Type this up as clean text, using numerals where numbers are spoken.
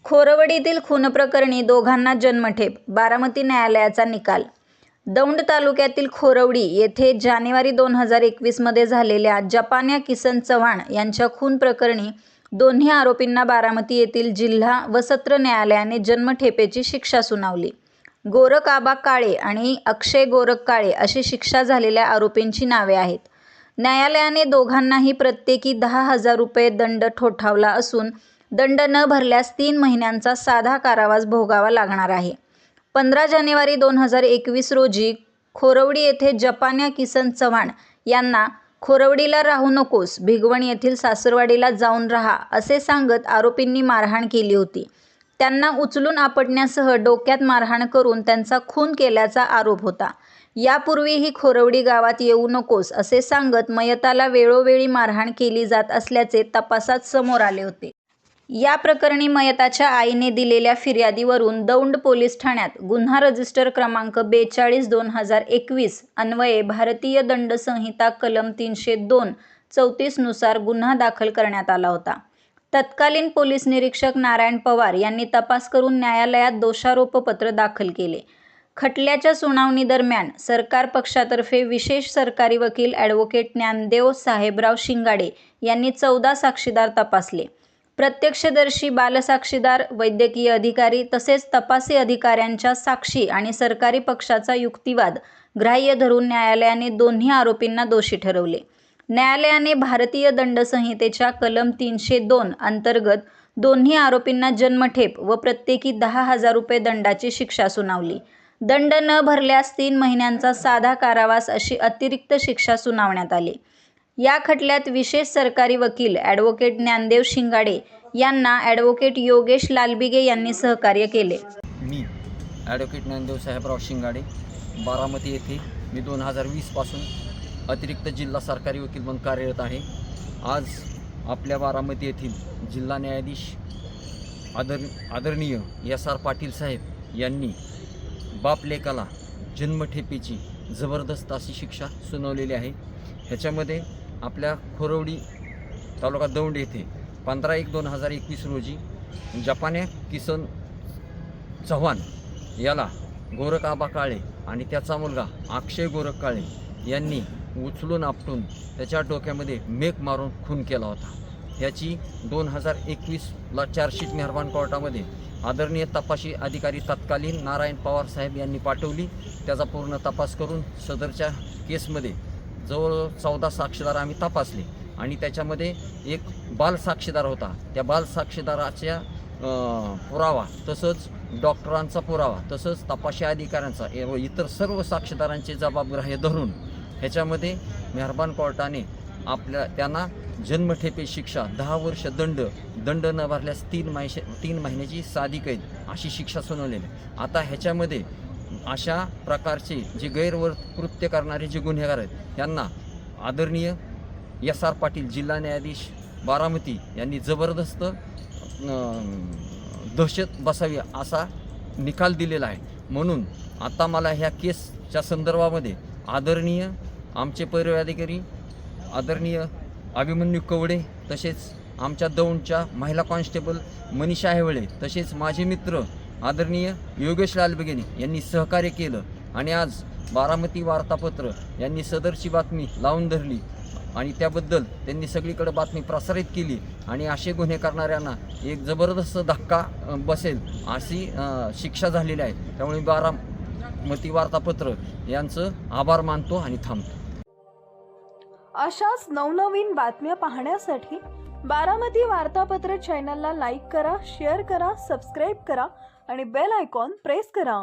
खोरवडीतील खून प्रकरणी दोघांना जन्मठेप, बारामती न्यायालयाचा निकाल. दौंड तालुक्यातील खोरवडी येथे जानेवारी 2021 मध्ये झालेल्या जपान्या किसन चव्हाण यांच्या खून प्रकरणी दोन्ही आरोपींना बारामती येथील जिल्हा व सत्र न्यायालयाने जन्मठेपेची शिक्षा सुनावली. गोरख आबा काळे आणि अक्षय गोरख काळे अशी शिक्षा झालेल्या आरोपींची नावे आहेत. न्यायालयाने दोघांनाही प्रत्येकी 10,000 रुपये दंड ठोठावला असून दंड न भरल्यास 3 महिन्यांचा साधा कारावास भोगावा लागणार आहे. 15 जानेवारी 2021 रोजी खोरवडी येथे जपान्या किसन चव्हाण यांना खोरवडीला राहू नकोस, भिगवण येथील सासरवाडीला जाऊन राहा असे सांगत आरोपींनी मारहाण केली होती. त्यांना उचलून आपटण्यासह डोक्यात मारहाण करून त्यांचा खून केल्याचा आरोप होता. यापूर्वीही खोरवडी गावात येऊ नकोस असे सांगत मयताला वेळोवेळी मारहाण केली जात असल्याचे तपासात समोर आले होते. या प्रकरणी मयताच्या आईने दिलेल्या फिर्यादीवरून दौंड पोलीस ठाण्यात गुन्हा रजिस्टर क्रमांक 42/2021 अन्वये भारतीय दंड संहिता कलम 302(34) नुसार गुन्हा दाखल करण्यात आला होता. तत्कालीन पोलीस निरीक्षक नारायण पवार यांनी तपास करून न्यायालयात दोषारोपपत्र दाखल केले. खटल्याच्या सुनावणीदरम्यान सरकार पक्षातर्फे विशेष सरकारी वकील ॲडव्होकेट ज्ञानदेव साहेबराव शिंगाडे यांनी 14 साक्षीदार तपासले. प्रत्यक्षदर्शी, बालसाक्षीदार, वैद्यकीय अधिकारी तसेच तपासी अधिकाऱ्यांच्या साक्षी आणि सरकारी पक्षाचा युक्तिवाद ग्राह्य धरून न्यायालयाने दोन्ही आरोपींना दोषी ठरवले. न्यायालयाने भारतीय दंड संहितेच्या कलम 302 अंतर्गत दोन्ही आरोपींना जन्मठेप व प्रत्येकी 10,000 रुपये दंडाची शिक्षा सुनावली. दंड न भरल्यास 3 महिन्यांचा साधा कारावास अशी अतिरिक्त शिक्षा सुनावण्यात आली. या खटल्यात विशेष सरकारी वकील ॲडव्होकेट ज्ञानदेव शिंगाडे यांना ॲडव्होकेट योगेश लालबिगे यांनी सहकार्य केले. मी ॲडव्होकेट ज्ञानदेव साहेबराव शिंगाडे, बारामती येथे मी 2020 पासून अतिरिक्त जिल्हा सरकारी वकील म्हणून कार्यरत आहे. आज आपल्या बारामती येथील जिल्हा न्यायाधीश आदरणीय S.R. पाटील साहेब यांनी बाप लेकाला जन्मठेपेची जबरदस्त अशी शिक्षा सुनावलेली आहे. ह्याच्यामध्ये आपल्या खोरवडी तालुका दौंड येथे 15/1/2021 रोजी जपान्या किसन चव्हाण याला गोरख आबा काळे आणि त्याचा मुलगा अक्षय गोरख काळे यांनी उचलून आपटून त्याच्या डोक्यामध्ये मेक मारून खून केला होता. याची 2021ला चार्जशीट मेहरबान कोर्टामध्ये आदरणीय तपासी अधिकारी तत्कालीन नारायण पवार साहेब यांनी पाठवली. त्याचा पूर्ण तपास करून सदरच्या केसमध्ये जवळ 14 साक्षीदार आम्ही तपासले आणि त्याच्यामध्ये एक बाल साक्षीदार होता. त्या बाल साक्षीदाराच्या पुरावा तसंच डॉक्टरांचा पुरावा तसंच तपासी अधिकाऱ्यांचा व इतर सर्व साक्षीदारांचे जबाबग्राह्य धरून ह्याच्यामध्ये मेहरबान कोर्टाने त्यांना जन्मठेपे शिक्षा 10 वर्ष दंड न भरल्यास 3 महिन्याची साधी कैद अशी शिक्षा सुनावलेली. आता ह्याच्यामध्ये अशा प्रकारचे जे गैरकृत्य करणारे जे गुन्हेगार आहेत त्यांना आदरणीय S.R. पाटील जिल्हा न्यायाधीश बारामती यांनी जबरदस्त दहशत बसावी असा निकाल दिलेला आहे. म्हणून आता मला ह्या केसच्या संदर्भामध्ये आदरणीय आमचे पैरवी आदरणीय अभिमन्यू कवडे तसेच आमच्या दौंडच्या महिला कॉन्स्टेबल मनीषा हेवळे तसेच माझे मित्र आदरणीय योगेश लालबिगेनी यांनी सहकार्य केलं आणि आज बारामती वार्तापत्र यांनी सदरची बातमी लावून धरली आणि त्याबद्दल त्यांनी सगळीकडे बातमी प्रसारित केली आणि असे गुन्हे करणाऱ्यांना एक जबरदस्त धक्का बसेल अशी शिक्षा झालेली आहे. त्यामुळे बारामती वार्तापत्र यांचं आभार मानतो आणि थांबतो. अशाच नवनवीन बातम्या पाहण्यासाठी बारामती वार्तापत्र चॅनलला लाईक करा, शेअर करा, सबस्क्राईब करा आणि बेल आयकॉन प्रेस करा.